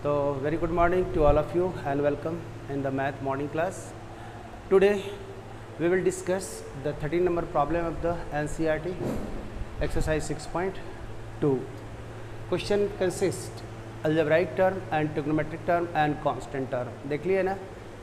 So very good morning to all of you and welcome in the math morning class. Today we will discuss the 13 number problem of the NCERT exercise 6.2. Question consists algebraic term and trigonometric term and constant term. देख लिए ना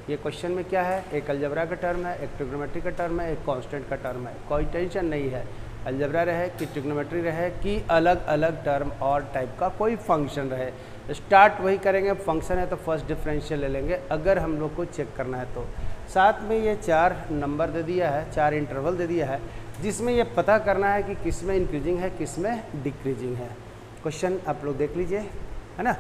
ये question में क्या है, एक algebra का term है, एक ट्रिग्नोमेट्री का टर्म है, एक कांस्टेंट का टर्म है. कोई टेंशन नहीं है, अलजेब्रा रहे कि ट्रिग्नोमेट्री रहे कि अलग अलग टर्म और टाइप का कोई फंक्शन रहे, स्टार्ट वही करेंगे. फंक्शन है तो फर्स्ट डिफरेंशियल ले लेंगे अगर हम लोग को चेक करना है तो. साथ में ये 4 नंबर दे दिया है, 4 इंटरवल दे दिया है जिसमें ये पता करना है कि किस में इंक्रीजिंग है किस में डिक्रीजिंग है. क्वेश्चन आप लोग देख लीजिए, है ना.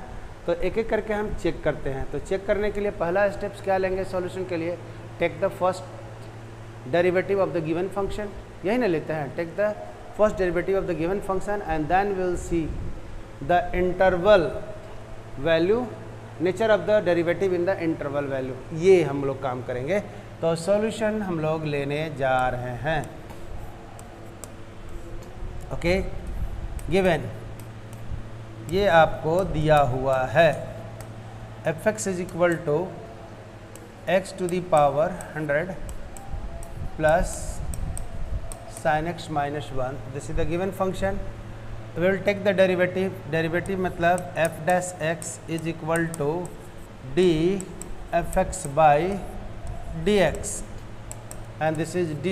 तो एक एक करके हम चेक करते हैं. तो चेक करने के लिए पहला स्टेप्स क्या लेंगे सॉल्यूशन के लिए, take the first derivative of the given function. यही ना लेते हैं, take the first derivative of the given function and then will see the interval value, nature of the derivative in the interval value. ये हम लोग काम करेंगे. तो सॉल्यूशन हम लोग लेने जा रहे हैं. ओके, गिवन ये आपको दिया हुआ है f(x) is equal to x to the power 100 plus sin x minus 1. This is the given function. We will take the derivative. Derivative मतलब f'(x) is equal to D f(x) by dx and this is d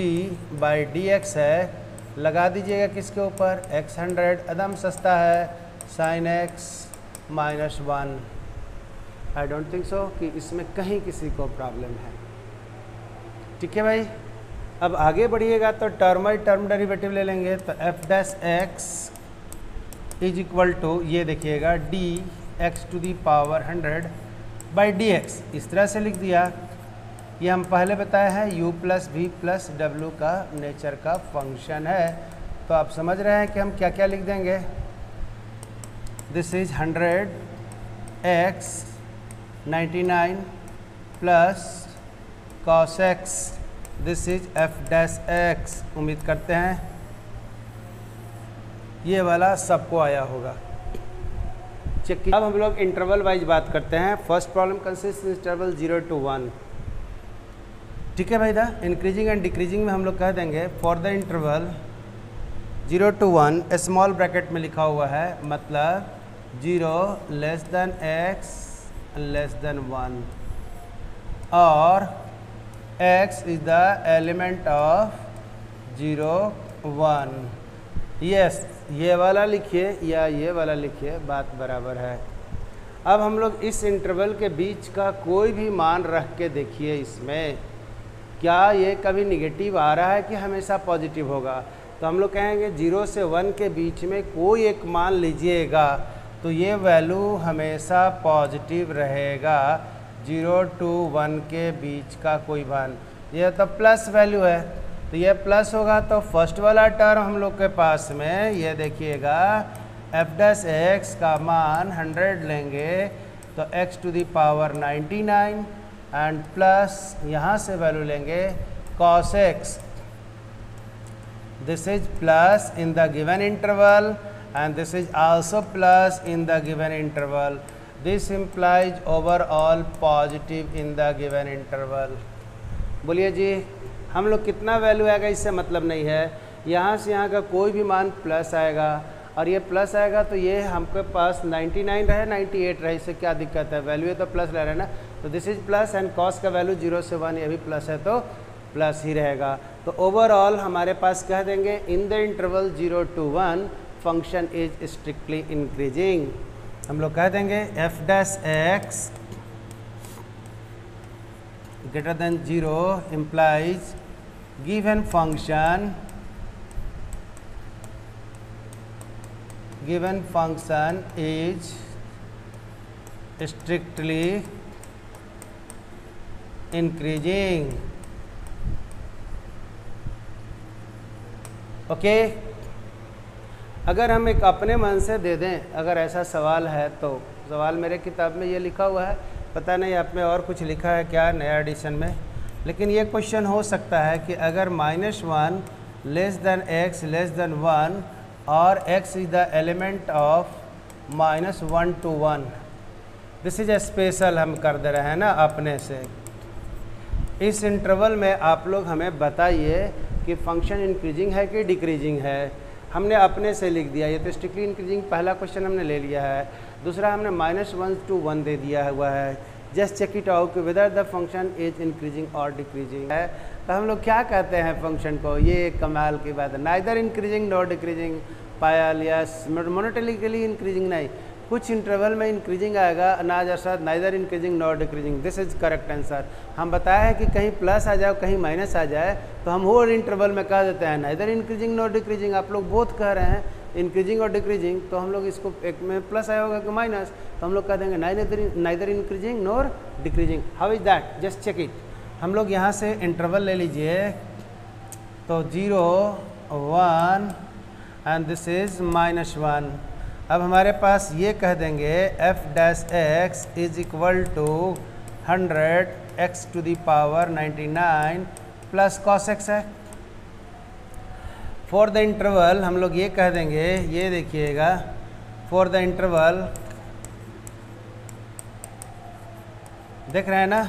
by dx है. लगा दीजिएगा किसके ऊपर, x 100 एकदम सस्ता है, sin x minus 1. I don't think so कि इसमें कहीं किसी को प्रॉब्लम है. ठीक है भाई. अब आगे बढ़िएगा तो टर्म बाई टर्म डेरिवेटिव ले लेंगे. तो f'(x) इज इक्वल टू ये देखिएगा D X to the power 100 by D X. इस तरह से लिख दिया. ये हम पहले बताए हैं u plus V plus W का नेचर का फंक्शन है. तो आप समझ रहे हैं कि हम क्या क्या लिख देंगे. This is 100x 99 plus cos x. This is f'(x). उम्मीद करते हैं ये वाला सबको आया होगा. चेक कीजिए. अब हम लोग इंटरवल वाइज बात करते हैं. First problem consist interval 0 to 1. ठीक है भाई. दा इंक्रीजिंग एंड डिक्रीजिंग में हम लोग कह देंगे for the interval 0 to 1 small bracket में लिखा हुआ है, मतलब 0 less than x less then 1 और x is the element of 0 1. Yes, ये वाला लिखिए या ये वाला लिखिए, बात बराबर है. अब हम लोग इस इंटरवल के बीच का कोई भी मान रख के देखिए, इसमें क्या ये कभी निगेटिव आ रहा है कि हमेशा पॉजिटिव होगा. तो हम लोग कहेंगे 0 से 1 के बीच में कोई एक मान लीजिएगा तो ये वैल्यू हमेशा पॉजिटिव रहेगा. 0 to 1 के बीच का कोई मान, ये तो प्लस वैल्यू है तो ये प्लस होगा. तो फर्स्ट वाला टर्म हम लोग के पास में ये देखिएगा f'(x) का मान 100 लेंगे तो x to the power 99 and plus यहाँ से वैल्यू लेंगे cos x. This is plus in the given interval and this is also plus in the given interval. This implies overall positive in the given interval. बोलिए जी, हम लोग कितना value आएगा इससे मतलब नहीं है. यहाँ से यहाँ का कोई भी मान प्लस आएगा और ये प्लस आएगा तो ये हमके पास 99 रहे 98 रहे, इससे क्या दिक्कत है, वैल्यू तो प्लस रह रहा है ना. तो this is plus and cos का वैल्यू 0 से 1 ये भी प्लस है तो प्लस ही रहेगा. तो ओवरऑल हमारे पास कह देंगे इन the interval 0 to 1 function is strictly increasing. हम लोग कह देंगे f'(x) greater than 0 implies given function is strictly increasing. Okay. अगर हम एक अपने मन से दे दें, अगर ऐसा सवाल है तो सवाल मेरे किताब में ये लिखा हुआ है, पता नहीं आप में और कुछ लिखा है क्या नया एडिशन में, लेकिन ये क्वेश्चन हो सकता है कि अगर -1 less than x less then 1 और x is the element of -1 to 1, this is special हम कर दे रहे हैं ना अपने से। इस इंटरवल में आप लोग हमें बताइए कि फंक्शन इंक्रीजिंग है कि डिक्रीजिंग है। हमने अपने से लिख दिया, ये तो स्ट्रिक्टली इंक्रीजिंग पहला क्वेश्चन हमने ले लिया है। दूसरा हमने -1 to 1 दे दिया हुआ है। जस्ट चेक इट आउट कि whether the function is increasing और डिक्रीजिंग है। तो हम लोग क्या कहते हैं फंक्शन को, ये कमाल की बात है, नाइदर इंक्रीजिंग नॉर डिक्रीजिंग। पायल यस, मोनोटोनिकली इंक्रीजिंग नहीं, कुछ इंटरवल में इंक्रीजिंग आएगा ना, जैसा neither increasing nor decreasing. This is correct answer. हम बताए हैं कि कहीं प्लस आ जाए कहीं माइनस आ जाए तो हम वो इंटरवल में कह देते हैं नाइदर इंक्रीजिंग नॉर डिक्रीजिंग। आप लोग बोथ कह रहे हैं इंक्रीजिंग और डिक्रीजिंग, तो हम लोग इसको एक में प्लस आया होगा कि माइनस, तो हम लोग कह देंगे neither increasing nor decreasing. How is that, just check it. हम लोग यहाँ से इंटरवल ले लीजिए, तो 0 1 एंड दिस इज -1। अब हमारे पास ये कह देंगे f' is equal to 100 x to the power 99 plus cos x है। फॉर द इंटरवल हम लोग ये कह देंगे, ये देखिएगा, फॉर द इंटरवल देख रहे हैं ना,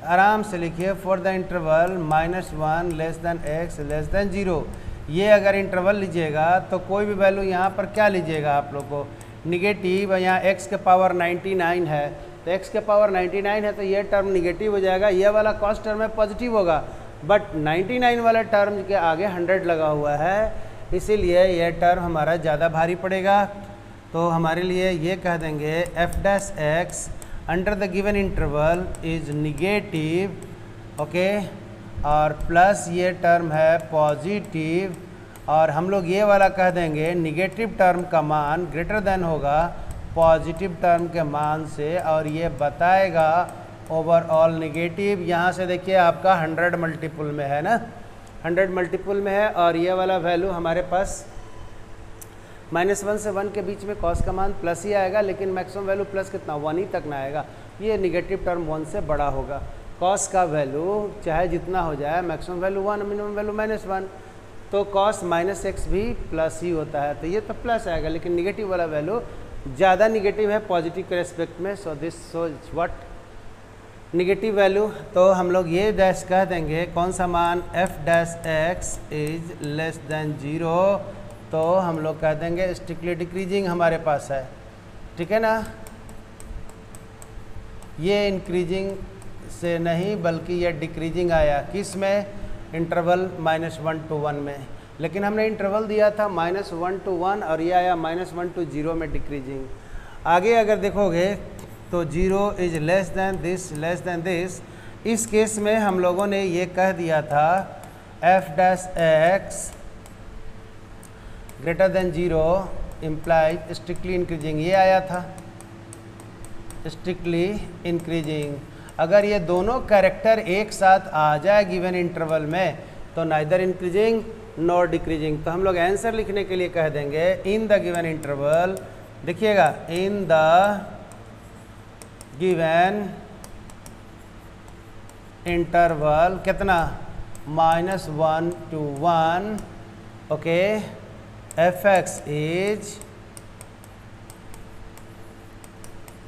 आराम से लिखिए, for the interval -1 less than x less than 0। ये अगर इंटरवल लीजिएगा तो कोई भी वैल्यू यहाँ पर क्या लीजिएगा आप लोग को, निगेटिव। यहाँ x के पावर 99 है, तो x के पावर 99 है तो ये टर्म निगेटिव हो जाएगा, ये वाला कॉस टर्म है पॉजिटिव होगा, बट 99 वाला टर्म के आगे 100 लगा हुआ है, इसीलिए ये टर्म हमारा ज़्यादा भारी पड़ेगा। तो हमारे लिए ये कह देंगे f' under the given interval is negative, okay, और प्लस ये टर्म है पॉजिटिव, और हम लोग ये वाला कह देंगे निगेटिव टर्म का मान ग्रेटर देन होगा पॉजिटिव टर्म के मान से, और ये बताएगा ओवरऑल निगेटिव। यहाँ से देखिए आपका 100 मल्टीपल में है ना, 100 मल्टीपल में है, और ये वाला वैल्यू हमारे पास -1 से 1 के बीच में कॉस का मान प्लस ही आएगा, लेकिन मैक्सिमम वैल्यू प्लस कितना 1 ही तक ना आएगा, ये निगेटिव टर्म 1 से बड़ा होगा। कॉस का वैल्यू चाहे जितना हो जाए, मैक्सिमम वैल्यू 1, मिनिमम वैल्यू -1, तो कॉस -x भी प्लस ही होता है, तो ये तो प्लस आएगा, लेकिन निगेटिव वाला वैल्यू ज़्यादा निगेटिव है पॉजिटिव के रेस्पेक्ट में, so this so what negative value. तो हम लोग ये डैश कह देंगे कौन सा मान, f' इज लेस देन 0, तो हम लोग कह देंगे स्ट्रिक्टली डिक्रीजिंग हमारे पास है, ठीक है ना। ये इंक्रीजिंग से नहीं बल्कि ये डिक्रीजिंग आया, किस में, इंटरवल -1 to 1 में, लेकिन हमने इंटरवल दिया था -1 to 1 और ये आया -1 to 0 में डिक्रीजिंग। आगे अगर देखोगे तो 0 इज लेस देन दिस, इस केस में हम लोगों ने ये कह दिया था f' greater than 0 implies strictly increasing, ये आया था स्ट्रिक्टली इंक्रीजिंग। अगर ये दोनों कैरेक्टर एक साथ आ जाए गिवन इंटरवल में तो नाइदर इंक्रीजिंग नॉर डिक्रीजिंग। तो हम लोग आंसर लिखने के लिए कह देंगे इन द गिवन इंटरवल, देखिएगा इन द गिवन इंटरवल कितना, -1 to 1, okay, f(x) is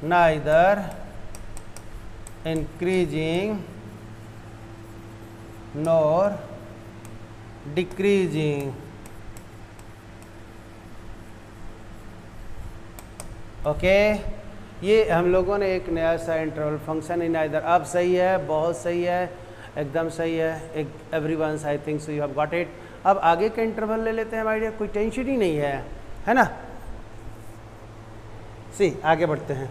neither increasing nor decreasing, okay. ये हम लोगों ने एक नया सा इंटरवल फंक्शन इन आइदर, अब सही है, बहुत सही है, एकदम सही है, everyone I think so you have got it. अब आगे का इंटरवल ले लेते हैं आइडिया, कोई टेंशन ही नहीं है ना। आगे बढ़ते हैं।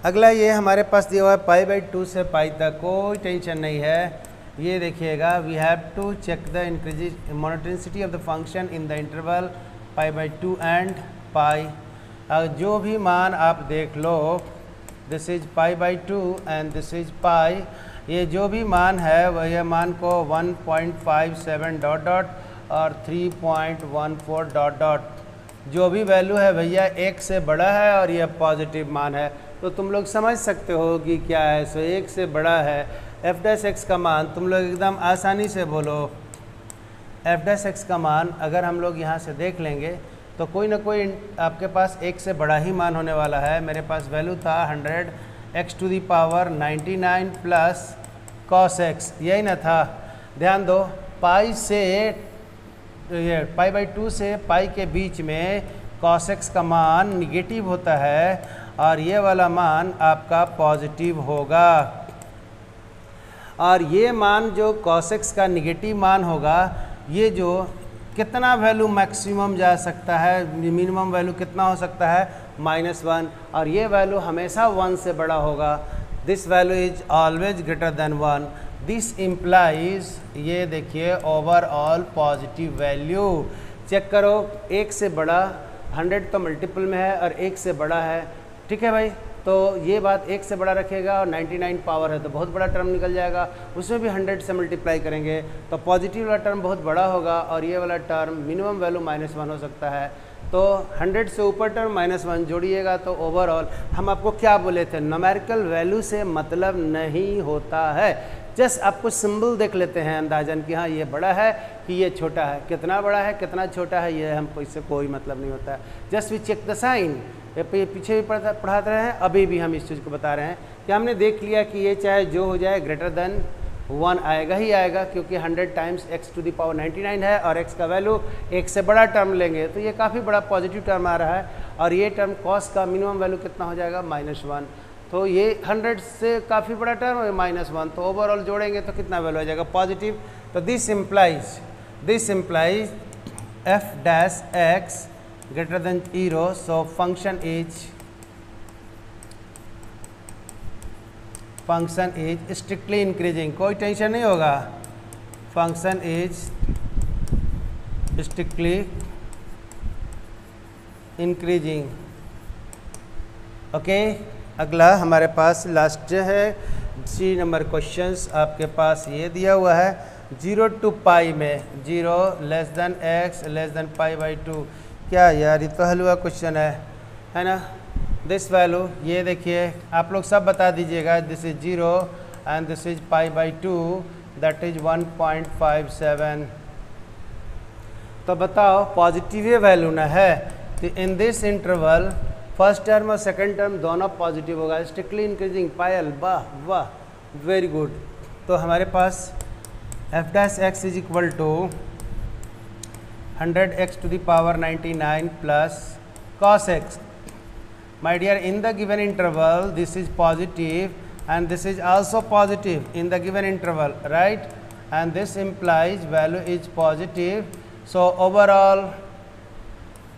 अगला ये हमारे पास दिया हुआ है π/2 से π तक, कोई टेंशन नहीं है। ये देखिएगा we have to check the increase monotonicity of the function in the interval π/2 and π। जो भी मान आप देख लो, this is π/2 and this is π, ये जो भी मान है वह यह मान को 1.57 डॉट डॉट और 3.14 डॉट डॉट, जो भी वैल्यू है भैया एक से बड़ा है और यह पॉजिटिव मान है, तो तुम लोग समझ सकते हो कि क्या है, सो एक से बड़ा है। f' का मान तुम लोग एकदम आसानी से बोलो, f' का मान अगर हम लोग यहाँ से देख लेंगे तो कोई ना कोई आपके पास एक से बड़ा ही मान होने वाला है। मेरे पास वैल्यू था 100 x to the power 99 plus cos x, यही ना था। ध्यान दो, पाई से ये पाई बाई 2 से पाई के बीच में cos x का मान निगेटिव होता है और ये वाला मान आपका पॉजिटिव होगा। और ये मान जो cos x का निगेटिव मान होगा, ये जो कितना वैल्यू मैक्सिमम जा सकता है, मिनिमम वैल्यू कितना हो सकता है, -1, और ये वैल्यू हमेशा 1 से बड़ा होगा। This value is always greater than 1। This implies, ये देखिए, ओवरऑल पॉजिटिव वैल्यू। चेक करो, 1 से बड़ा, 100 तो मल्टीपल में है और 1 से बड़ा है, ठीक है भाई। तो ये बात 1 से बड़ा रखेगा और 99 पावर है तो बहुत बड़ा टर्म निकल जाएगा, उसमें भी 100 से मल्टीप्लाई करेंगे तो पॉजिटिव वाला टर्म बहुत बड़ा होगा और ये वाला टर्म मिनिमम वैल्यू -1 हो सकता है। तो 100 से ऊपर टर्म -1 जोड़िएगा तो ओवरऑल, हम आपको क्या बोले थे, न्यूमेरिकल वैल्यू से मतलब नहीं होता है। जस्ट आपको सिंबल देख लेते हैं अंदाजन कि हाँ ये बड़ा है कि ये छोटा है, कितना बड़ा है कितना छोटा है, ये हमको इससे कोई मतलब नहीं होता है। Just we check the sign. पीछे भी पढ़ाते रहे हैं, अभी भी हम इस चीज़ को बता रहे हैं कि हमने देख लिया कि ये चाहे जो हो जाए ग्रेटर देन 1 आएगा ही आएगा, क्योंकि 100 times x to the power 99 है और x का वैल्यू 1 से बड़ा टर्म लेंगे तो ये काफ़ी बड़ा पॉजिटिव टर्म आ रहा है। और ये टर्म cos का मिनिमम वैल्यू कितना हो जाएगा, -1। तो ये 100 से काफ़ी बड़ा टर्म है, -1, तो ओवरऑल जोड़ेंगे तो कितना वैल्यू आ जाएगा, पॉजिटिव। तो this implies f dash x greater than 0, so function is strictly increasing। कोई टेंशन नहीं होगा, function is strictly increasing। Okay, अगला हमारे पास लास्ट है 3 नंबर क्वेश्चंस। आपके पास ये दिया हुआ है 0 to पाई में 0 less than x less than pi by 2। क्या यार, ये तो हलवा क्वेश्चन है ना। दिस वैल्यू, ये देखिए, आप लोग सब बता दीजिएगा। This is 0 and this is pi by 2, that is 1.57। तो बताओ पॉजिटिव ये वैल्यू ना है, तो in this interval first term और सेकंड टर्म दोनों पॉजिटिव होगा। स्ट्रिक्टली इंक्रीजिंग, पायल, वाह वाह, वेरी गुड। तो हमारे पास f dash x is equal to 100 x to the power 99 plus cos x। My dear, in the given interval this is positive and this is also positive in the given interval, right? And this implies value is positive, so overall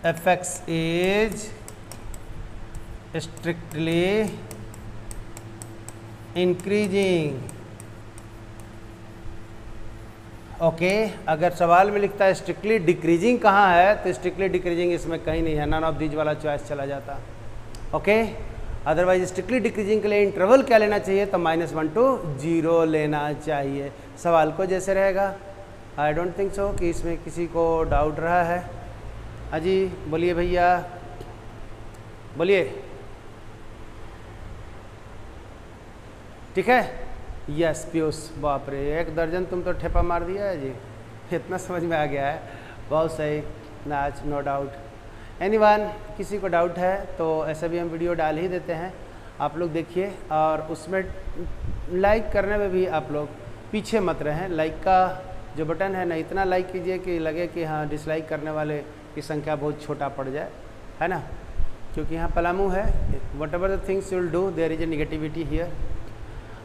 fx is strictly increasing। Okay, अगर सवाल में लिखता है strictly decreasing कहाँ है, तो strictly decreasing इसमें कहीं नहीं है, नन ऑफ दीज वाला चॉइस चला जाता। ओके, अदरवाइज स्ट्रिक्टली डिक्रीजिंग के लिए इंटरवल क्या लेना चाहिए, तो -1 to 0 लेना चाहिए। सवाल को जैसे रहेगा, आई डोंट थिंक सो कि इसमें किसी को डाउट रहा है। अजी बोलिए भैया, बोलिए, ठीक है। यस पीयूष, बाप रे, 1 दर्जन तुम तो ठेपा मार दिया है जी, इतना समझ में आ गया है, बहुत सही नाच, नो डाउट। एनीवन, किसी को डाउट है तो ऐसा भी हम वीडियो डाल ही देते हैं, आप लोग देखिए। और उसमें लाइक करने में भी आप लोग पीछे मत रहें। लाइक का जो बटन है ना, इतना लाइक कीजिए कि लगे कि हाँ डिसलाइक करने वाले की संख्या बहुत छोटा पड़ जाए, है ना, क्योंकि यहाँ पलामू है। Whatever the things you will do, there is a negativity here,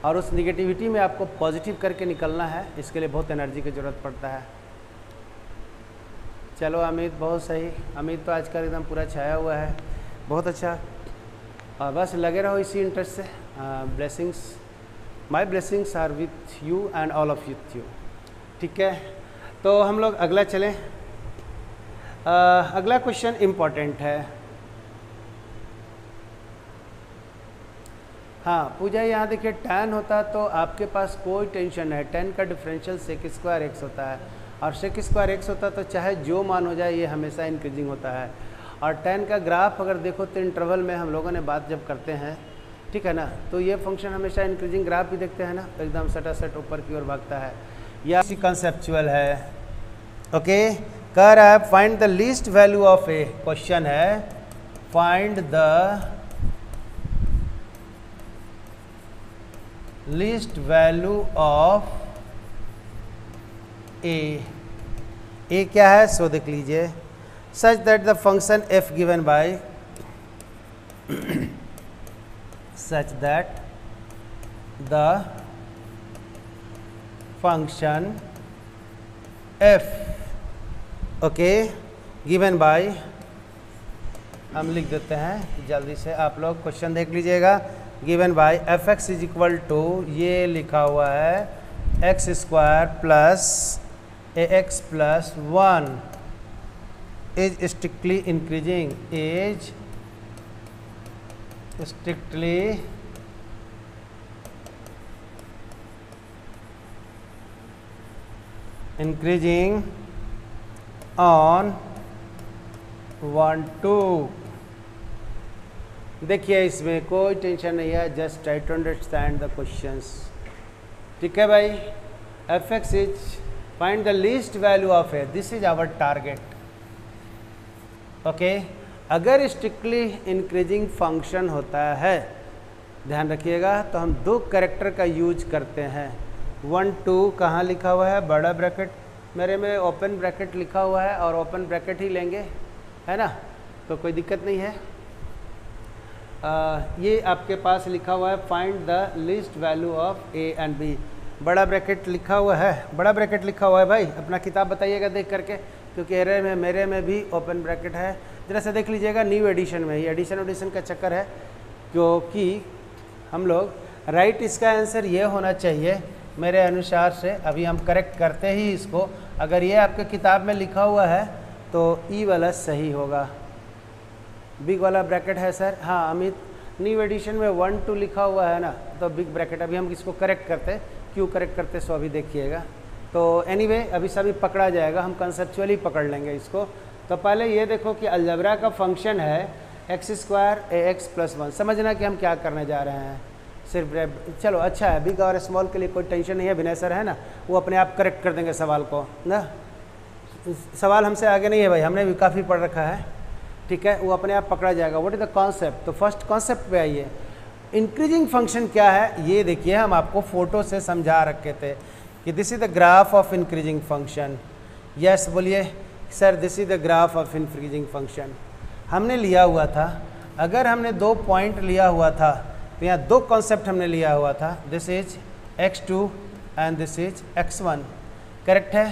और उस निगेटिविटी में आपको पॉजिटिव करके निकलना है, इसके लिए बहुत एनर्जी की ज़रूरत पड़ता है। चलो अमित, बहुत सही, अमित तो आजकल एकदम पूरा छाया हुआ है, बहुत अच्छा। और बस लगे रहो इसी इंटरेस्ट से। Blessings, my blessings are with you and all of you, ठीक है। तो हम लोग अगला चलें। अगला क्वेश्चन इम्पॉर्टेंट है। हाँ पूजा, यहाँ देखिए tan होता तो आपके पास कोई टेंशन है, tan का डिफरेंशियल sec स्क्वायर x होता है, और sec स्क्वायर x होता तो चाहे जो मान हो जाए ये हमेशा इंक्रीजिंग होता है। और tan का ग्राफ अगर देखो तो इंटरवल में हम लोगों ने बात जब करते हैं, ठीक है ना, तो ये फंक्शन हमेशा इंक्रीजिंग ग्राफ भी देखते हैं ना, एकदम सटासट ऊपर की ओर भागता है, या कंसेप्चुअल है। ओके, कह रहा है find the least value of a, question है find the least value of a क्या है, सो देख लीजिए, such that the function f given by such that the function f okay given by, हम लिख देते हैं जल्दी से, आप लोग क्वेश्चन देख लीजिएगा, given by f x is equal to, ये लिखा हुआ है x square plus a x plus 1 is strictly increasing, is strictly increasing on 1 2। देखिए इसमें कोई टेंशन नहीं है, just try to understand the questions. ठीक है भाई, f x is find the least value of a, this is our target. Okay, अगर strictly increasing function होता है, ध्यान रखिएगा, तो हम दो कैरेक्टर का यूज करते हैं। 1 2 कहाँ लिखा हुआ है, बड़ा ब्रैकेट, मेरे में ओपन ब्रैकेट लिखा हुआ है और ओपन ब्रैकेट ही लेंगे, है ना, तो कोई दिक्कत नहीं है। ये आपके पास लिखा हुआ है find the least value of a and b, बड़ा ब्रैकेट लिखा हुआ है, बड़ा ब्रैकेट लिखा हुआ है भाई, अपना किताब बताइएगा देख करके, क्योंकि एरे में मेरे में भी ओपन ब्रैकेट है, जरा से देख लीजिएगा। न्यू एडिशन में, ये एडिशन का चक्कर है, क्योंकि हम लोग राइट इसका आंसर ये होना चाहिए मेरे अनुसार से, अभी हम करेक्ट करते ही इसको, अगर ये आपके किताब में लिखा हुआ है तो ई वाला सही होगा, बिग वाला ब्रैकेट है सर, हाँ अमित, न्यू एडिशन में 1 2 लिखा हुआ है ना, तो बिग ब्रैकेट, अभी हम इसको करेक्ट करते, क्यों करेक्ट करते सो अभी देखिएगा। तो एनीवे अभी सभी पकड़ा जाएगा, हम कंसेप्चुअली पकड़ लेंगे इसको। तो पहले ये देखो कि अलजबरा का फंक्शन है x square a x plus 1, समझना कि हम क्या करने जा रहे हैं, सिर्फ चलो अच्छा है, बिग और स्मॉल के लिए कोई टेंशन नहीं है, विनय सर है ना, वो अपने आप करेक्ट कर देंगे सवाल को ना, सवाल हमसे आगे नहीं है भाई, हमने भी काफ़ी पढ़ रखा है, ठीक है, वो अपने आप पकड़ा जाएगा। व्हाट इज द कॉन्सेप्ट, तो फर्स्ट कॉन्सेप्ट पे आइए, इंक्रीजिंग फंक्शन क्या है, ये देखिए हम आपको फोटो से समझा रखे थे कि this is the graph of increasing function. Yes बोलिए sir, this is the graph of increasing function. हमने लिया हुआ था, अगर हमने 2 पॉइंट लिया हुआ था तो यहाँ 2 कॉन्सेप्ट हमने लिया हुआ था, this is x2 and this is x1, correct है।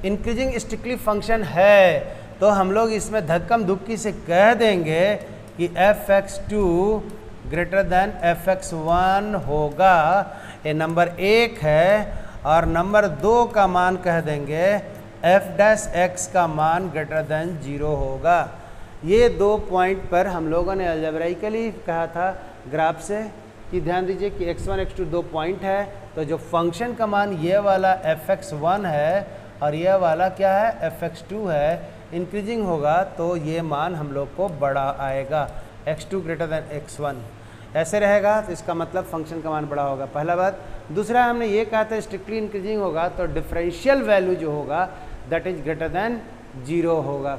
इंक्रीजिंग स्ट्रिक्टली फंक्शन है तो हम लोग इसमें धक्कम धुक्की से कह देंगे कि fx2 ग्रेटर देन fx1 होगा, ये नंबर 1 है, और नंबर 2 का मान कह देंगे f' का मान ग्रेटर देन 0 होगा। ये 2 पॉइंट पर हम लोगों ने अलजेब्राइकली कहा था ग्राफ से कि ध्यान दीजिए कि x1 x2 2 पॉइंट है, तो जो फंक्शन का मान ये वाला fx1 है और ये वाला क्या है fx2 है, इंक्रीजिंग होगा तो ये मान हम लोग को बड़ा आएगा, x2 ग्रेटर देन x1 ऐसे रहेगा, तो इसका मतलब फंक्शन का मान बड़ा होगा, पहला बात। दूसरा हमने ये कहा था स्ट्रिक्टली इंक्रीजिंग होगा तो डिफरेंशियल वैल्यू जो होगा दैट इज ग्रेटर देन 0 होगा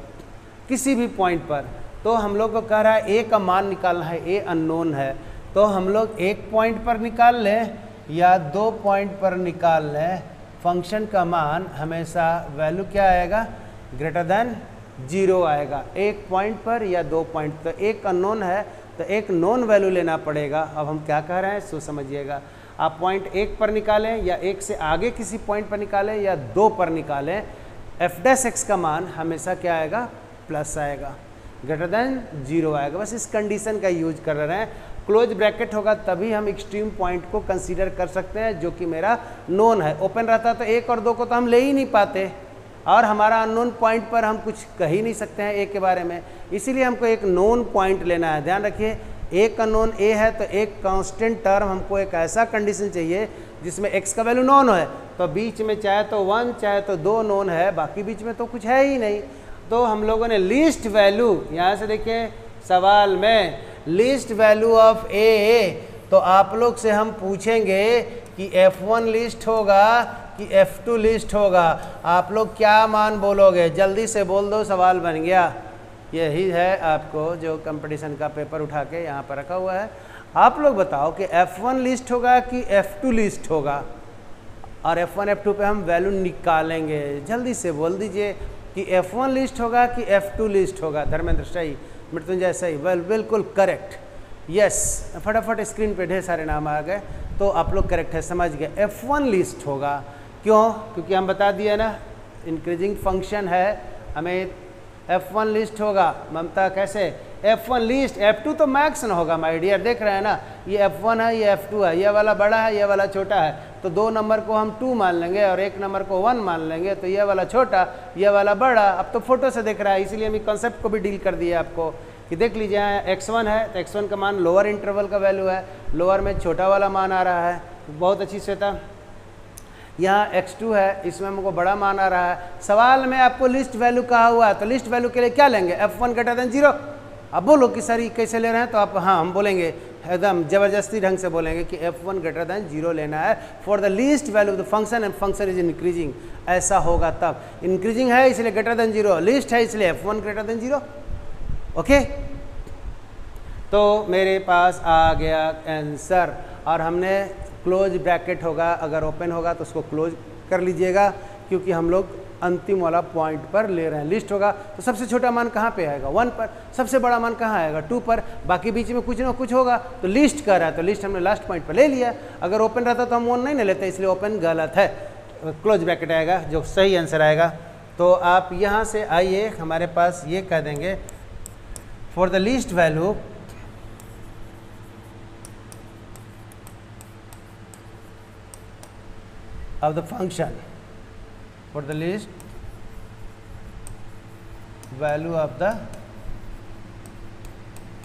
किसी भी पॉइंट पर। तो हम लोग को कह रहा है ए का मान निकालना है, ए अननोन है, तो हम लोग 1 पॉइंट पर निकाल लें या 2 पॉइंट पर निकाल लें, फंक्शन का मान हमेशा वैल्यू क्या आएगा, ग्रेटर देन 0 आएगा, 1 पॉइंट पर या 2 पॉइंट। तो एक अननोन है तो एक नॉन वैल्यू लेना पड़ेगा। अब हम क्या कह रहे हैं सो समझिएगा, आप पॉइंट 1 पर निकालें या 1 से आगे किसी पॉइंट पर निकालें या 2 पर निकालें, f' का मान हमेशा क्या आएगा, प्लस आएगा, ग्रेटर देन 0 आएगा। बस इस कंडीशन का यूज कर रहे हैं, क्लोज ब्रैकेट होगा तभी हम एक्सट्रीम पॉइंट को कंसीडर कर सकते हैं जो कि मेरा नोन है। ओपन रहता तो 1 और 2 को तो हम ले ही नहीं पाते, और हमारा अननोन पॉइंट पर हम कुछ कह ही नहीं सकते हैं ए के बारे में, इसीलिए हमको एक नोन पॉइंट लेना है। ध्यान रखिए एक का नोन ए है तो एक कांस्टेंट टर्म, हमको एक ऐसा कंडीशन चाहिए जिसमें x का वैल्यू नॉन है, तो बीच में चाहे तो 1 चाहे तो 2 नोन है, बाकी बीच में तो कुछ है ही नहीं। तो हम लोगों ने लीस्ट वैल्यू, यहाँ से देखिए सवाल में लीस्ट वैल्यू ऑफ ए, तो आप लोग से हम पूछेंगे कि f1 लिस्ट होगा कि कि F2 लिस्ट होगा, आप लोग क्या मान बोलोगे? जल्दी से बोल दो, सवाल बन गया। यही है आपको जो कंपटीशन का पेपर उठा के यहाँ पर रखा हुआ है। आप लोग बताओ कि F1 लिस्ट होगा कि F2 लिस्ट होगा, और F1 F2 पे हम वैल्यू निकालेंगे। जल्दी से बोल दीजिए कि F1 लिस्ट होगा कि F2 लिस्ट होगा। धर्मेंद्र सही, मृत्युंजय सही, बिल्कुल करेक्ट, यस। फटाफट स्क्रीन पे ढेर सारे नाम आ गए, तो आप लोग करेक्ट है, समझ गए। F1 लिस्ट होगा, क्यों? क्योंकि हम बता दिए ना, इंक्रीजिंग फंक्शन है, हमें F1 लिस्ट होगा। ममता कैसे? F1 लिस्ट, F2 तो मैक्स ना होगा माय डियर। देख रहे हैं ना, ये F1 है, ये F2 है, ये वाला बड़ा है, ये वाला छोटा है, तो 2 नंबर को हम 2 मान लेंगे और 1 नंबर को 1 मान लेंगे, तो ये वाला छोटा, ये वाला बड़ा। अब तो फोटो से दिख रहा है, इसीलिए हम कॉन्सेप्ट को भी डील कर दिया आपको कि देख लीजिए यहाँ x1 है, तो x1 का मान लोअर इंटरवल का वैल्यू है, लोअर में छोटा वाला मान आ रहा है, बहुत अच्छी श्वेता। यहाँ x2 है, इसमें हमको बड़ा मान आ रहा है। सवाल में आपको लिस्ट वैल्यू कहा हुआ है, तो लिस्ट वैल्यू के लिए क्या लेंगे? F1 greater than 0। अब बोलो कि सर ये कैसे ले रहे हैं, तो आप हाँ हम बोलेंगे एकदम ज़बरदस्ती ढंग से बोलेंगे कि F1 ग्रेटर देन 0 लेना है for the least value of the function and function is increasing. ऐसा होगा तब, इंक्रीजिंग है इसलिए ग्रेटर देन 0, लिस्ट है इसलिए F1 ग्रेटर देन 0। ओके, तो मेरे पास आ गया आंसर, और हमने क्लोज ब्रैकेट होगा, अगर ओपन होगा तो उसको क्लोज कर लीजिएगा, क्योंकि हम लोग अंतिम वाला पॉइंट पर ले रहे हैं। लिस्ट होगा तो सबसे छोटा मान कहाँ पे आएगा? 1 पर। सबसे बड़ा मान कहाँ आएगा? 2 पर। बाकी बीच में कुछ ना कुछ होगा, तो लिस्ट कर रहा है, तो लिस्ट हमने लास्ट पॉइंट पर ले लिया। अगर ओपन रहता तो हम 1 नहीं लेते, इसलिए ओपन गलत है, क्लोज ब्रैकेट आएगा जो सही आंसर आएगा। तो आप यहाँ से आइए, हमारे पास ये कह देंगे for the least value of the function, for the least value of the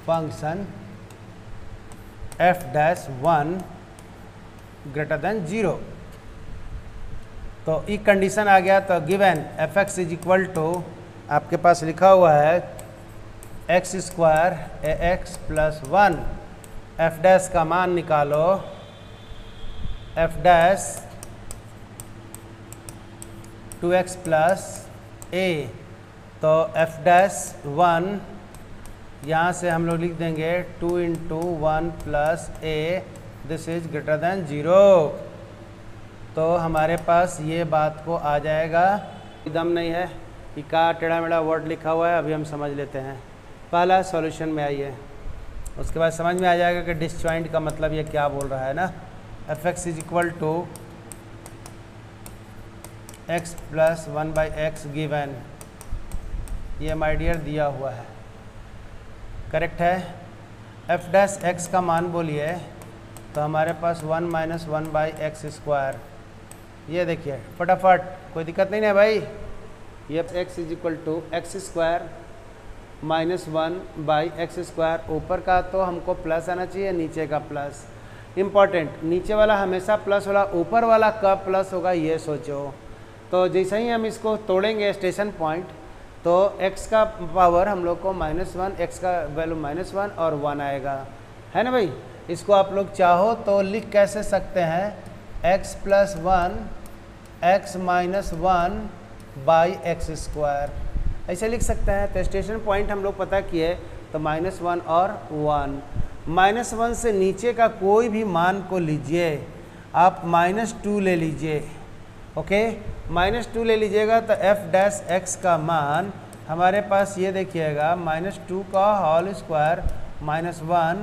function f dash 1 greater than 0। तो ये कंडीशन आ गया, तो given f x is equal to, आपके पास लिखा हुआ है x square a x plus 1, f dash का मान निकालो, एफ डैश 2x प्लस ए, तो एफ डैश 1 यहाँ से हम लोग लिख देंगे 2 into 1 plus A, this is greater than 0। तो हमारे पास ये बात को आ जाएगा, दम नहीं है कि का टेढ़ा मेढ़ा वर्ड लिखा हुआ है, अभी हम समझ लेते हैं। पहला सॉल्यूशन में आइए, उसके बाद समझ में आ जाएगा कि डिसजॉइंट का मतलब ये क्या बोल रहा है ना। F x is equal to x plus 1 by x given, ये माय डियर दिया हुआ है, करेक्ट है। f डैश x का मान बोलिए, तो हमारे पास 1 माइनस 1 बाई एक्स स्क्वायर, ये देखिए फटाफट, कोई दिक्कत नहीं है भाई। ये x is equal to x square minus 1 by x square, ऊपर का तो हमको प्लस आना चाहिए, नीचे का प्लस। इम्पॉर्टेंट, नीचे वाला हमेशा प्लस वाला, ऊपर वाला कब प्लस होगा ये सोचो। तो जैसे ही हम इसको तोड़ेंगे स्टेशन पॉइंट, तो x का पावर हम लोग को -1, x का वैल्यू -1 और 1 आएगा, है ना भाई। इसको आप लोग चाहो तो लिख कैसे सकते हैं, x plus 1 x minus 1 by x square, ऐसे लिख सकते हैं। तो स्टेशन पॉइंट हम लोग पता किए, तो -1 और 1, -1 से नीचे का कोई भी मान को लीजिए, आप -2 ले लीजिए, ओके, -2 ले लीजिएगा, तो f डैश x का मान हमारे पास ये देखिएगा -2 का होल स्क्वायर -1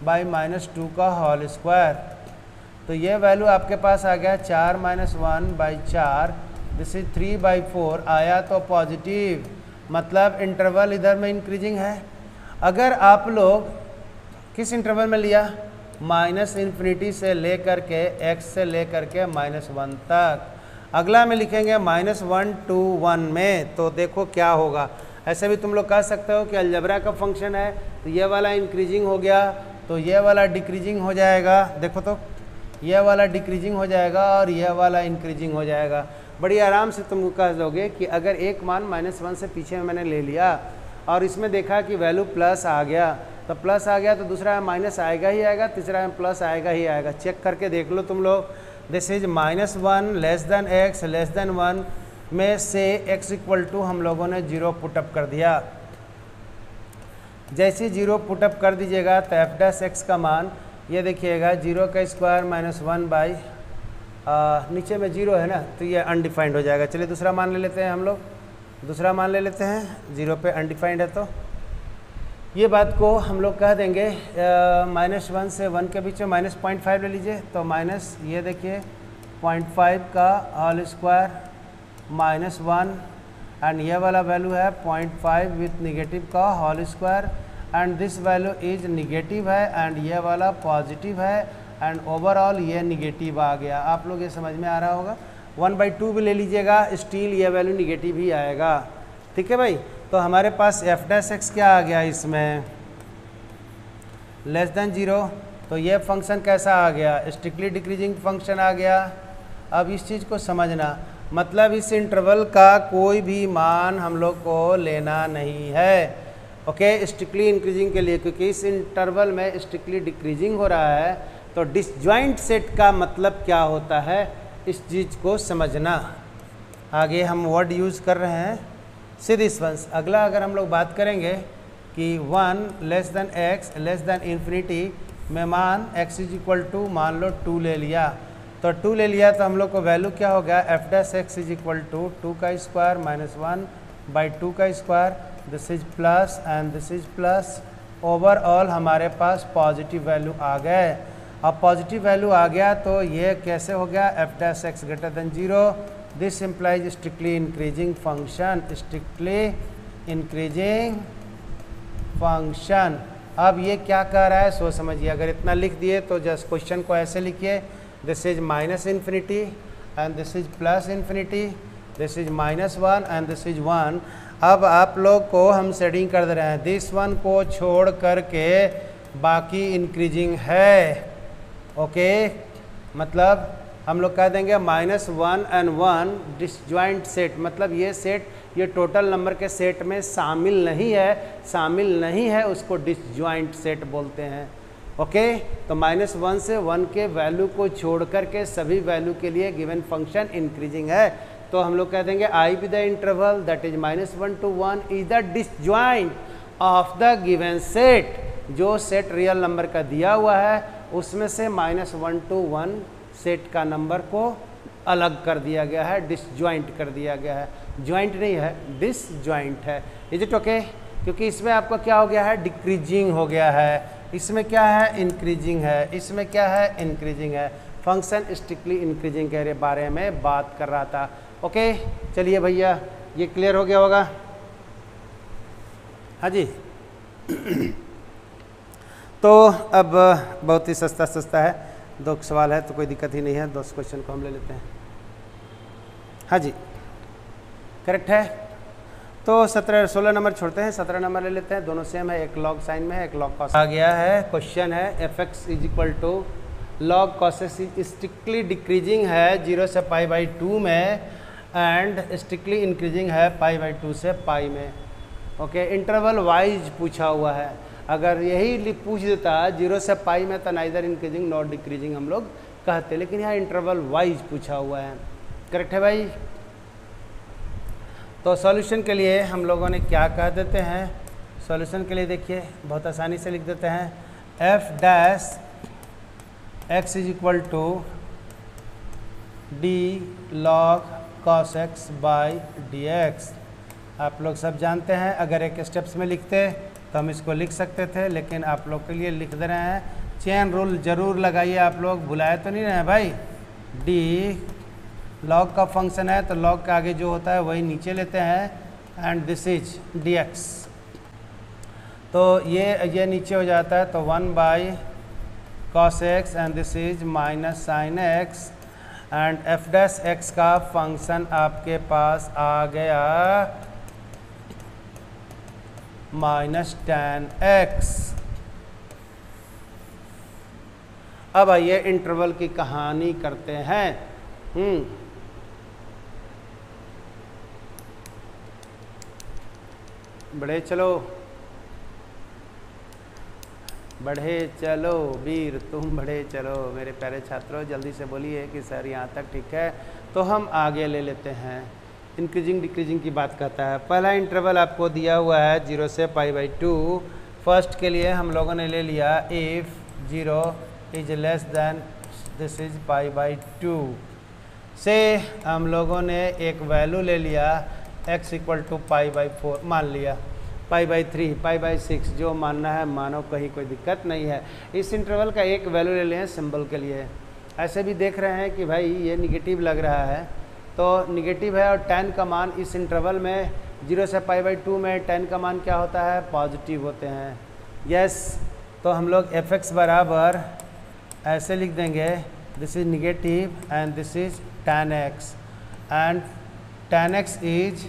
बाई -2 का होल स्क्वायर, तो ये वैल्यू आपके पास आ गया 4 minus 1 by 4, this is 3 by 4 आया, तो पॉजिटिव, मतलब इंटरवल इधर में इंक्रीजिंग है। अगर आप लोग किस इंटरवल में लिया, -∞ से लेकर के x से लेकर के -1 तक, अगला में लिखेंगे -1 to 1 में, तो देखो क्या होगा। ऐसे भी तुम लोग कह सकते हो कि अलजबरा का फंक्शन है, तो ये वाला इंक्रीजिंग हो गया, तो ये वाला डिक्रीजिंग हो जाएगा, देखो तो ये वाला डिक्रीजिंग हो जाएगा और ये वाला इंक्रीजिंग हो जाएगा। बड़ी आराम से तुम कह दोगे कि अगर एक मान -1 से पीछे में मैंने ले लिया और इसमें देखा कि वैल्यू प्लस आ गया, तो प्लस आ गया तो दूसरा माइनस आएगा ही आएगा, तीसरा में प्लस आएगा ही आएगा, चेक करके देख लो तुम लोग। This is -1 less than x less then 1 में से x इक्वल टू हम लोगों ने 0 पुटअप कर दिया। जैसे 0 पुटअप कर दीजिएगा तो एफ डैश एक्स का मान ये देखिएगा 0 का स्क्वायर -1 बाई नीचे में 0 है ना, तो ये अनडिफाइंड हो जाएगा। चलिए दूसरा मान ले लेते हैं, हम लोग दूसरा मान ले लेते हैं, 0 पे अनडिफाइंड है तो ये बात को हम लोग कह देंगे -1 से 1 के बीच में -0.5 ले लीजिए, तो माइनस ये देखिए 0.5 का होल स्क्वायर -1 एंड ये वाला वैल्यू है 0.5 विथ निगेटिव का whole square and this value is negative है एंड ये वाला पॉजिटिव है एंड ओवरऑल ये निगेटिव आ गया। आप लोग ये समझ में आ रहा होगा। 1/2 भी ले लीजिएगा, स्टिल ये वैल्यू निगेटिव ही आएगा। ठीक है भाई, तो हमारे पास एफ डैश एक्स क्या आ गया इसमें लेस देन 0, तो ये फंक्शन कैसा आ गया, स्ट्रिक्टली डिक्रीजिंग फंक्शन आ गया। अब इस चीज़ को समझना, मतलब इस इंटरवल का कोई भी मान हम लोग को लेना नहीं है, ओके, स्ट्रिक्टली इंक्रीजिंग के लिए, क्योंकि इस इंटरवल में स्ट्रिक्टली डिक्रीजिंग हो रहा है। तो डिसजॉइंट सेट का मतलब क्या होता है, इस चीज़ को समझना। आगे हम वर्ड यूज़ कर रहे हैं सी दिस वंस। अगला अगर हम लोग बात करेंगे कि 1 less than x less than infinity में मान x इज इक्वल टू मान लो 2 ले लिया, तो 2 ले लिया तो हम लोग को वैल्यू क्या हो गया, f dash x is equal to 2 का स्क्वायर -1/2 का square, this is plus and this is plus. Overall हमारे पास पॉजिटिव वैल्यू आ गए। अब पॉजिटिव वैल्यू आ गया तो ये कैसे हो गया, f dash x greater than 0, this implies strictly increasing function, strictly increasing function. अब ये क्या कह रहा है सो समझिए, अगर इतना लिख दिए तो जस्ट क्वेश्चन को ऐसे लिखिए, this is -infinity and this is +infinity, this is -1 and this is 1। अब आप लोग को हम सेटिंग कर दे रहे हैं, दिस वन को छोड़ करके बाकी इंक्रीजिंग है, ओके, मतलब हम लोग कह देंगे -1 and 1 डिसजॉइंट सेट, मतलब ये सेट ये टोटल नंबर के सेट में शामिल नहीं है, उसको डिसजॉइंट सेट बोलते हैं, ओके। तो -1 से 1 के वैल्यू को छोड़ करके सभी वैल्यू के लिए गिवन फंक्शन इंक्रीजिंग है, तो हम लोग कह देंगे I with the interval that is -1 to 1 is the disjoint of the given set. जो सेट रियल नंबर का दिया हुआ है उसमें से -1 to 1 सेट का नंबर को अलग कर दिया गया है, डिसजॉइंट कर दिया गया है, जॉइंट नहीं है, डिसजॉइंट है। Is it okay? क्योंकि इसमें आपका क्या हो गया है, डिक्रीजिंग हो गया है, इसमें क्या है, इंक्रीजिंग है, इसमें क्या है, इंक्रीजिंग है। फंक्शन स्ट्रिक्टली इंक्रीजिंग के बारे में बात कर रहा था, ओके। चलिए भैया ये क्लियर हो गया होगा, हाँ जी। तो अब बहुत ही सस्ता है, 2 सवाल है तो कोई दिक्कत ही नहीं है, 2 क्वेश्चन को हम ले लेते हैं, हाँ जी करेक्ट है। तो 16 नंबर छोड़ते हैं, 17 नंबर ले लेते हैं, दोनों सेम है, एक लॉग साइन में है, एक लॉग कॉस आ गया है। क्वेश्चन है f x is equal to log cos x strictly decreasing है 0 से π/2 में एंड स्ट्रिक्टली इंक्रीजिंग है π/2 से π में, ओके। इंटरवल वाइज पूछा हुआ है, अगर यही पूछ देता 0 से π में तो नाइदर इंक्रीजिंग नॉट डिक्रीजिंग हम लोग कहते, लेकिन यहाँ इंटरवल वाइज पूछा हुआ है, करेक्ट है भाई। तो सॉल्यूशन के लिए हम लोगों ने क्या कह देते हैं, सॉल्यूशन के लिए देखिए बहुत आसानी से लिख देते हैं, f dash x is equal to d log cos x by D x. आप लोग सब जानते हैं, अगर एक स्टेप्स में लिखते तो हम इसको लिख सकते थे, लेकिन आप लोग के लिए लिख दे रहे हैं। चेन रूल जरूर लगाइए, आप लोग भुलाए तो नहीं रहे भाई। डी लॉग का फंक्शन है तो लॉग के आगे जो होता है वही नीचे लेते हैं and this is D x, तो ये नीचे हो जाता है, तो 1 cos x and this is -sin x and F dash x का फंक्शन आपके पास आ गया -tan x। अब आइए इंटरवल की कहानी करते हैं। बढ़े चलो वीर तुम बढ़े चलो। मेरे प्यारे छात्रों जल्दी से बोलिए कि सर यहाँ तक ठीक है। तो हम आगे ले लेते हैं। इंक्रीजिंग डिक्रीजिंग की बात करता है। पहला इंटरवल आपको दिया हुआ है 0 से π/2। फर्स्ट के लिए हम लोगों ने ले लिया if 0 is less than this is π/2 से हम लोगों ने एक वैल्यू ले लिया x = π/4 मान लिया, π/3 π/6 जो मानना है मानो, कहीं कोई दिक्कत नहीं है। इस इंटरवल का एक वैल्यू ले लें सिंबल के लिए। ऐसे भी देख रहे हैं कि भाई ये निगेटिव लग रहा है, तो निगेटिव है और tan का मान इस इंटरवल में 0 से π/2 में tan का मान क्या होता है, पॉजिटिव होते हैं। यस, तो हम लोग fx बराबर ऐसे लिख देंगे, this is negative and this is tan x and tan x is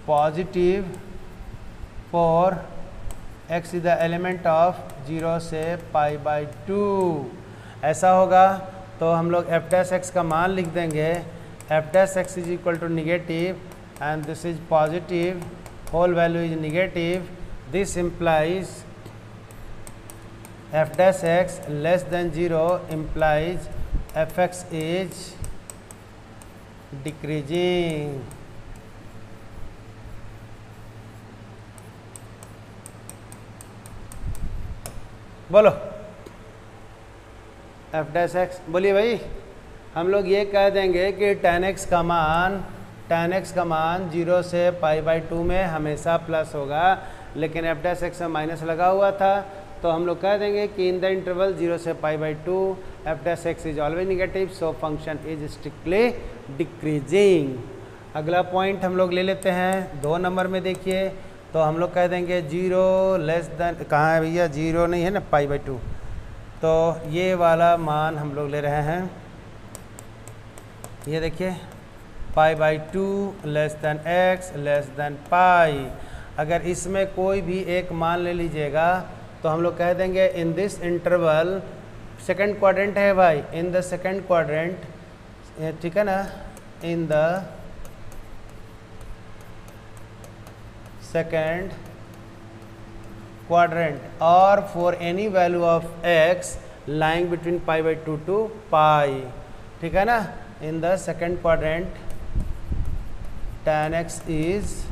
positive for x is the element of 0 से π/2। ऐसा होगा तो हम लोग f' का मान लिख देंगे, f' is equal to negative and this is positive, whole value is negative. This implies f' less than 0 implies fx is decreasing. बोलो f' बोलिए भाई। हम लोग ये कह देंगे कि tan x का मान 0 से π/2 में हमेशा प्लस होगा, लेकिन f' में माइनस लगा हुआ था, तो हम लोग कह देंगे कि इन द इंटरवल 0 से π/2 f' is always negative, so function is strictly decreasing. अगला पॉइंट हम लोग ले लेते हैं 2 नंबर में। देखिए तो हम लोग कह देंगे 0 लेस देन, कहाँ है भैया, 0 नहीं है ना, π/2, तो ये वाला मान हम लोग ले रहे हैं। ये देखिए π/2 less than x less than pi. अगर इसमें कोई भी एक मान ले लीजिएगा तो हम लोग कह देंगे in this interval, second quadrant है भाई, इन द सेकंड क्वाड्रेंट, ठीक है ना, इन द सेकंड क्वाड्रेंट और for any value of x lying between π/2 to pi, ठीक है ना, in the second quadrant tan x is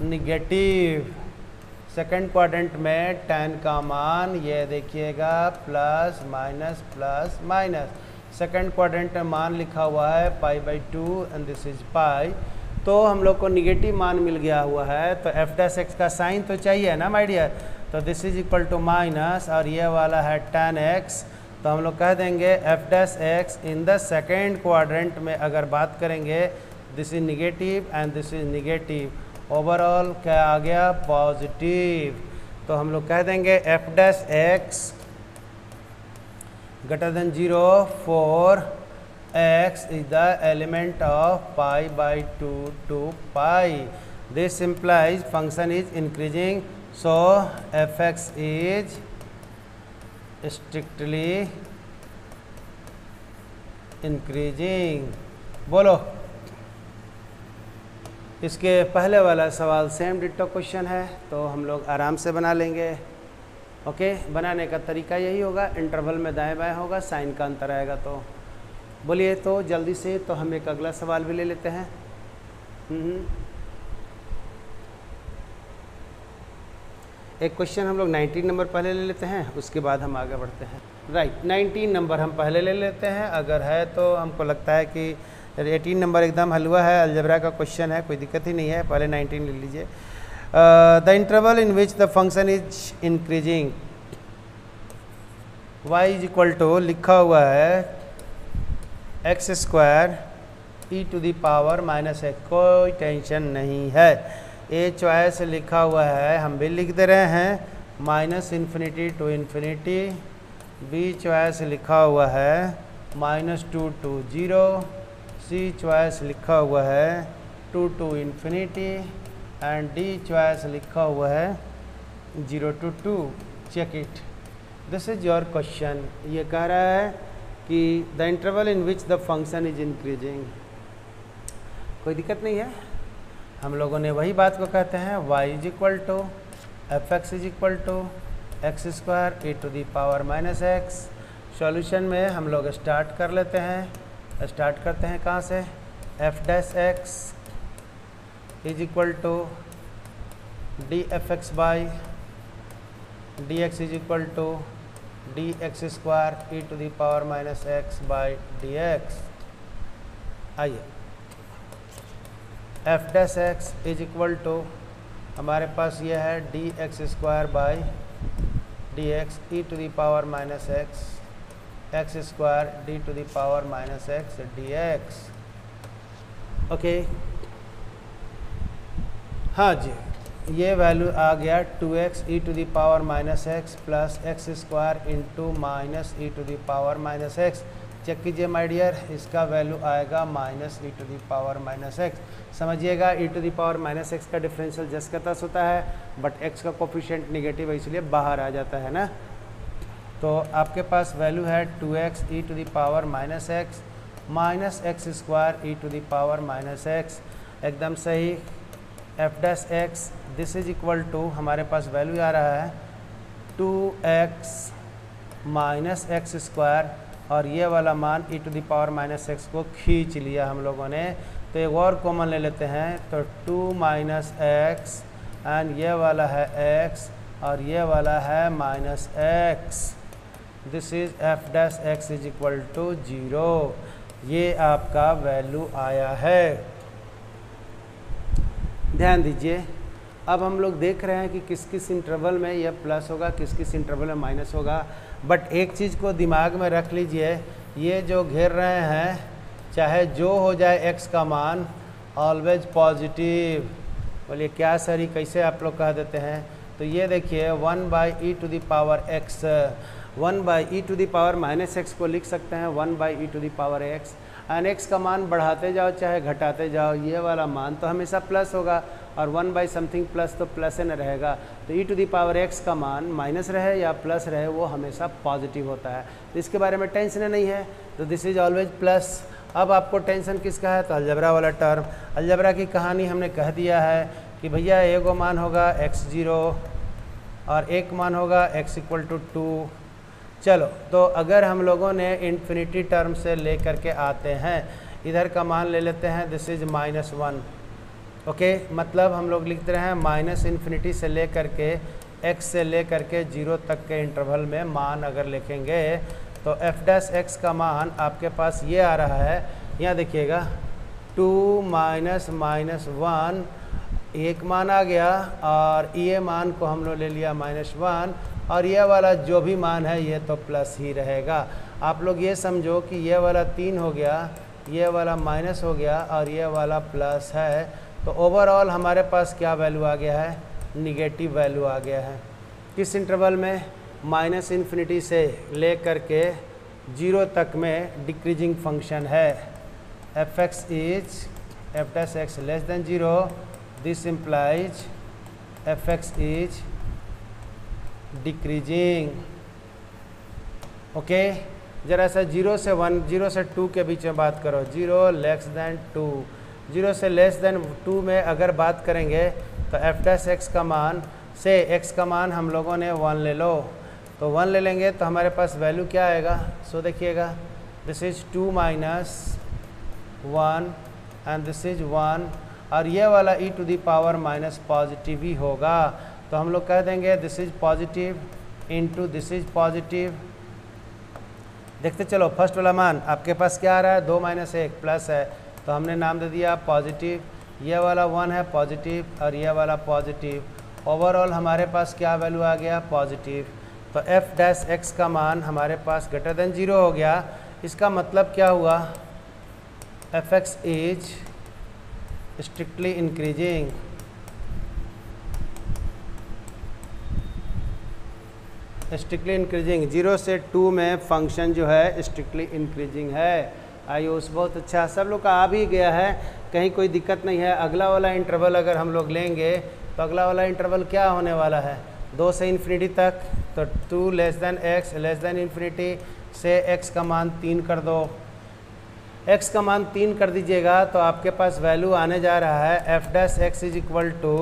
negative. Second quadrant में tan का मान ये देखिएगा प्लस माइनस। सेकंड क्वाड्रेंट में मान लिखा हुआ है π/2 एंड दिस इज पाई, तो हम लोग को निगेटिव मान मिल गया हुआ है, तो f' का साइन तो चाहिए ना माय डियर, तो this is equal to minus और ये वाला है tan x, तो हम लोग कह देंगे f' in the second quadrant में अगर बात करेंगे this is negative and this is negative, overall क्या आ गया, पॉजिटिव। तो हम लोग कह देंगे f' greater than 0 for x is the element of π/2 to pi. This implies function is increasing, so fx is strictly increasing. बोलो, इसके पहले वाला सवाल सेम डिट्टो क्वेश्चन है, तो हम लोग आराम से बना लेंगे। ओके, बनाने का तरीका यही होगा, इंटरवल में दाएं बाएं होगा, साइन का अंतर आएगा। तो बोलिए तो जल्दी से, तो हम एक अगला सवाल भी ले लेते हैं। एक क्वेश्चन हम लोग 19 नंबर पहले ले लेते हैं, उसके बाद हम आगे बढ़ते हैं। राइट, 19 नंबर हम पहले ले लेते हैं, अगर है तो हमको लगता है कि 18 नंबर एकदम हलवा है, अलजेब्रा का क्वेश्चन है, कोई दिक्कत ही नहीं है, पहले 19 ले लीजिए। The interval in which the function is increasing, y is equal to लिखा हुआ है x² e⁻⁻x, कोई टेंशन नहीं है। ए चॉइस लिखा हुआ है, हम भी लिख दे रहे हैं -∞ to ∞। बी चॉइस लिखा हुआ है -2 to 0। सी चॉइस लिखा हुआ है 2 to ∞। एंड डी चॉइस लिखा हुआ है 0 to 2। Check it, this is your question. ये कह रहा है कि the interval in which the function is increasing, कोई दिक्कत नहीं है, हम लोगों ने वही बात को कहते हैं y is equal to f x is equal to x square e to the power minus x. Solution में हम लोग स्टार्ट कर लेते हैं। स्टार्ट करते हैं कहाँ से? F dash x is equal to d f x by D x is equal to d x square e to the power minus x by D x. आइए, f dash x is equal to हमारे पास ये है d x square by D x e to the power minus x square d to the power minus x d x. Okay, हाँ जी, ये value आ गया 2x e to the power minus x plus x square into minus e to the power minus x. Check कीजिए my dear, इसका value आएगा minus e to the power minus x. समझिएगा, e to the power minus x का differential just का तस होता है, but x का कोफिशिएंट निगेटिव है इसलिए बाहर आ जाता है ना। तो आपके पास वैल्यू है 2x e to the power minus x minus x square e to the power minus x. एकदम सही। F dash x this is equal to हमारे पास वैल्यू आ रहा है 2x माइनस एक्स स्क्वायर, और ये वाला मान e to the power minus x को खींच लिया हम लोगों ने। तो एक और कॉमन ले लेते हैं, तो 2 माइनस एक्स एंड ये वाला है x और ये वाला है minus x. This is f dash x is equal to 0। ये आपका वैल्यू आया है। ध्यान दीजिए, अब हम लोग देख रहे हैं कि किस किस इंटरवल में यह प्लस होगा, किस किस इंटरवल में माइनस होगा। बट एक चीज़ को दिमाग में रख लीजिए, ये जो घेर रहे हैं चाहे जो हो जाए x का मान ऑलवेज पॉजिटिव। बोलिए क्या सर, ये कैसे आप लोग कह देते हैं? तो ये देखिए 1 by e to the power x, 1 by e to the power minus x को लिख सकते हैं 1 by e to the power x। And x का मान बढ़ाते जाओ चाहे घटाते जाओ, ये वाला मान तो हमेशा प्लस होगा, और 1 बाई समथिंग प्लस तो प्लस ही न रहेगा। तो ई टू दी पावर x का मान माइनस रहे या प्लस रहे वो हमेशा पॉजिटिव होता है। तो इसके बारे में टेंशन नहीं है, तो दिस इज ऑलवेज प्लस। अब आपको टेंशन किसका है? तो अलजबरा वाला टर्म। अलजबरा की कहानी हमने कह दिया है कि भैया एगो मान होगा x0 और एक मान होगा x इक्वल टू 2। चलो, तो अगर हम लोगों ने इन्फिनिटी टर्म से ले करके आते हैं, इधर का मान ले लेते हैं, दिस इज -1। ओके, मतलब हम लोग लिखते रहे हैं माइनस इन्फिनिटी से ले करके x से ले करके 0 तक के इंटरवल में मान अगर लिखेंगे तो एफ डैश एक्स का मान आपके पास ये आ रहा है। यहाँ देखिएगा 2 माइनस माइनस 1 एक मान आ गया, और ये मान को हम लोग ले लिया -1, और ये वाला जो भी मान है ये तो प्लस ही रहेगा। आप लोग ये समझो कि ये वाला 3 हो गया, ये वाला माइनस हो गया और ये वाला प्लस है। तो ओवरऑल हमारे पास क्या वैल्यू आ गया है? निगेटिव वैल्यू आ गया है। किस इंटरवल में? माइनस इन्फिनिटी से ले करके 0 तक में डिक्रीजिंग फंक्शन है। F x is f dash x less than 0, this implies F x is decreasing. Okay, जरा सा 0 से 1, 0 से 2 के बीच में बात करो। 0 लेस देन 2, 0 से लेस देन 2 में अगर बात करेंगे तो एफ डैश एक्स का मान से x का मान हम लोगों ने 1 ले लो, तो 1 ले लेंगे तो हमारे पास वैल्यू क्या आएगा? सो देखिएगा, this is 2 minus 1 and this is 1, और ये वाला e to the power minus positive ही होगा। तो हम लोग कह देंगे this is positive into this is positive. देखते चलो, फर्स्ट वाला मान आपके पास क्या आ रहा है? 2 माइनस 1 प्लस है, तो हमने नाम दे दिया पॉजिटिव। ये वाला 1 है पॉजिटिव और ये वाला पॉजिटिव। ओवरऑल हमारे पास क्या वैल्यू आ गया? पॉजिटिव। तो एफ डैश एक्स का मान हमारे पास ग्रेटर देन 0 हो गया। इसका मतलब क्या हुआ? F x is strictly increasing. Strictly increasing 0 से 2 में फंक्शन जो है स्ट्रिक्टली इंक्रीजिंग है। आयुष बहुत अच्छा, सब लोग का आ भी गया है, कहीं कोई दिक्कत नहीं है। अगला वाला इंटरवल अगर हम लोग लेंगे तो अगला वाला इंटरवल क्या होने वाला है? 2 से इन्फिनिटी तक। तो 2 less than x less than infinity से x का मान 3 कर दो। x का मान 3 कर दीजिएगा तो आपके पास वैल्यू आने जा रहा है f dash x is equal to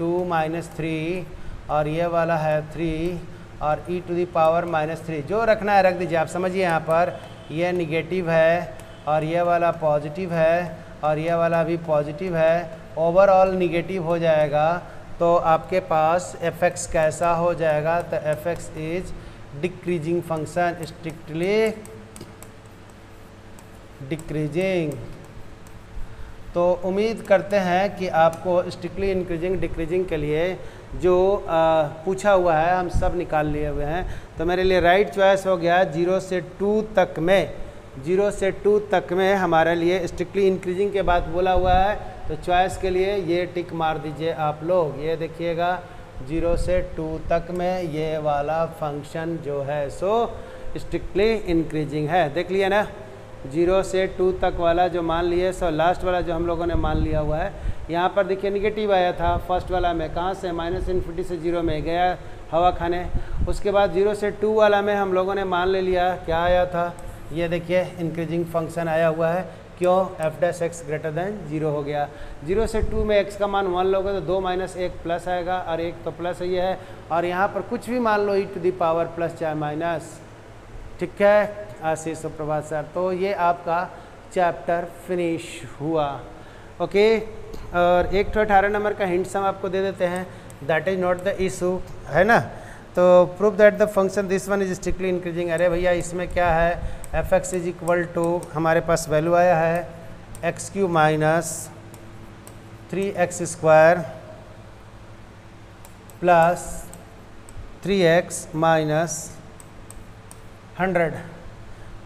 2 minus 3 और ये वाला है 3 और e to the power minus 3, जो रखना है रख दीजिए। आप समझिए यहाँ पर ये निगेटिव है और ये वाला पॉजिटिव है और ये वाला भी पॉजिटिव है, ओवरऑल निगेटिव हो जाएगा। तो आपके पास f(x) कैसा हो जाएगा, तो f(x) is decreasing function, strictly decreasing. तो उम्मीद करते हैं कि आपको स्ट्रिक्टली इंक्रीजिंग डिक्रीजिंग के लिए जो पूछा हुआ है हम सब निकाल लिए हुए हैं। तो मेरे लिए राइट चॉइस हो गया 0 से 2 तक में, 0 से 2 तक में हमारे लिए स्ट्रिक्टली इंक्रीजिंग के बाद बोला हुआ है। तो चॉइस के लिए ये टिक मार दीजिए आप लोग। ये देखिएगा 0 से 2 तक में ये वाला फंक्शन जो है सो स्ट्रिक्टली इंक्रीजिंग है। देख लिया ना, 0 से 2 तक वाला जो मान लिए सो लास्ट वाला जो हम लोगों ने मान लिया हुआ है। यहाँ पर देखिए निगेटिव आया था फर्स्ट वाला में, कहाँ से -∞ से 0 में गया हवा खाने। उसके बाद 0 से 2 वाला में हम लोगों ने मान ले लिया, क्या आया था, ये देखिए इंक्रीजिंग फंक्शन आया हुआ है। क्यों, f(x) ग्रेटर देन 0 हो गया। 0 से 2 में x का मान 1 लोगे तो 2 माइनस 1 प्लस आएगा और 1 तो प्लस ही है। और यहाँ पर कुछ भी मान लो e to the power plus चाहे माइनस, ठीक है आशीष सुप्रभात सर। तो ये आपका चैप्टर फिनिश हुआ। ओके, और 18 नंबर का हिंट्स हम आपको दे देते हैं, that is not the issue, है ना। तो prove that the function this one is strictly increasing. अरे भैया इसमें क्या है, f(x) इज इक्वल टू हमारे पास वैल्यू आया है x³ minus 3x² plus 3x minus 100।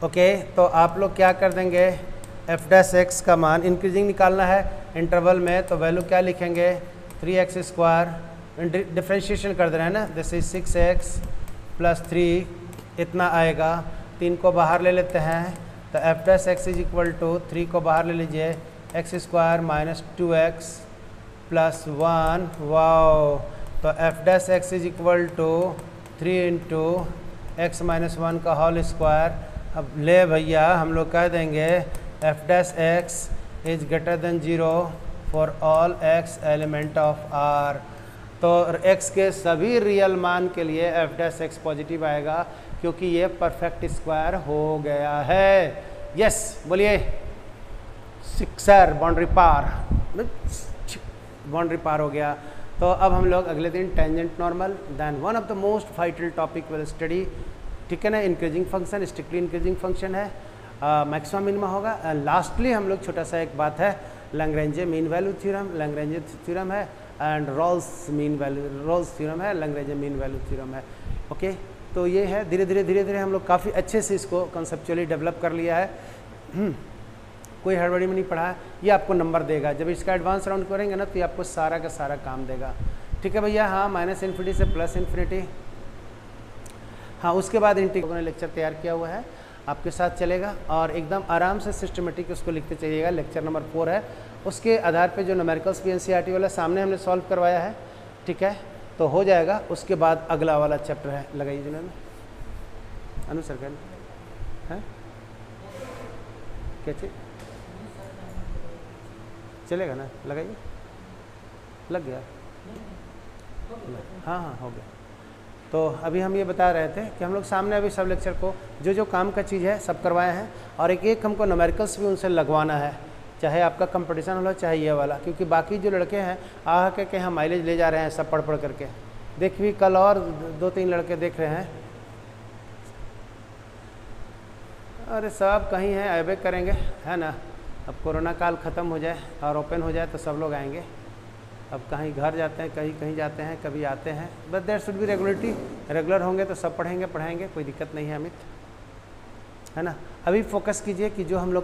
Okay, तो आप लोग क्या कर देंगे, f(x) का मान इंक्रीजिंग निकालना है इंटरवल में, तो वैल्यू क्या लिखेंगे 3x², डिफ्रेंशिएशन कर देना है ना, दिस इज 6x प्लस 3 इतना आएगा। 3 को बाहर ले लेते हैं तो f(x) इज इक्वल टू 3 को बाहर ले लीजिए x² minus 2x plus 1। Wow, तो f(x) is equal to 3 into x minus 1 का होल स्क्वायर। अब ले भैया हम लोग कह देंगे f(x) is greater than 0 for all x element of R। तो x के सभी रियल मान के लिए f(x) पॉजिटिव आएगा क्योंकि ये परफेक्ट स्क्वायर हो गया है। यस बोलिए, सिक्सर बाउंड्री पार, बाउंड्री पार हो गया। तो अब हम लोग अगले दिन tangent normal, then one of the most vital topic will study, ठीक है ना। Increasing function, strictly increasing function है, मैक्सिमम मिनिमम होगा। लास्टली हम लोग छोटा सा एक बात है, Lagrange mean value theorem, Lagrange theorem है, and Rolle's mean value, Rolle's theorem है, लैग्रेंजे मीन वैल्यू थ्योरम है। ओके, तो ये है, धीरे धीरे हम लोग काफ़ी अच्छे से इसको कंसेप्चुअली डेवलप कर लिया है। कोई हड़बड़ी में नहीं पढ़ा है। ये आपको नंबर देगा, जब इसका एडवांस राउंड करेंगे ना तो ये आपको सारा का सारा काम देगा, ठीक है भैया। हाँ, -∞ से +∞, हाँ उसके बाद इंटीग्रल ने लेक्चर तैयार किया हुआ है, आपके साथ चलेगा और एकदम आराम से सिस्टमेटिक उसको लिखते चलिएगा। लेक्चर नंबर 4 है, उसके आधार पे जो न्यूमेरिकल्स भी NCERT वाला सामने हमने सॉल्व करवाया है, ठीक है, तो हो जाएगा। उसके बाद अगला वाला चैप्टर है, लगाइए जिन्होंने अनुसर कर है क्या चीज चलेगा ना, लगाइए, लग गया, हाँ हाँ हो गया। तो अभी हम ये बता रहे थे कि हम लोग सामने अभी सब लेक्चर को जो जो काम का चीज़ है सब करवाए हैं और एक एक हमको न्यूमेरिकल्स भी उनसे लगवाना है, चाहे आपका कंपटीशन वाला चाहे ये वाला, क्योंकि बाकी जो लड़के हैं आह के हम माइलेज ले जा रहे हैं सब पढ़ पढ़ करके। देख भी कल और 2-3 लड़के देख रहे हैं, अरे सब कहीं हैं, ऐबे करेंगे, है ना। अब कोरोना काल ख़त्म हो जाए और ओपन हो जाए तो सब लोग आएंगे। अब कहीं घर जाते हैं, कहीं कहीं जाते हैं, कभी आते हैं, but there should be regularity, regular होंगे तो सब पढ़ेंगे, कोई दिक्कत नहीं है अमित, है ना। अभी फोकस कीजिए कि जो हम लोग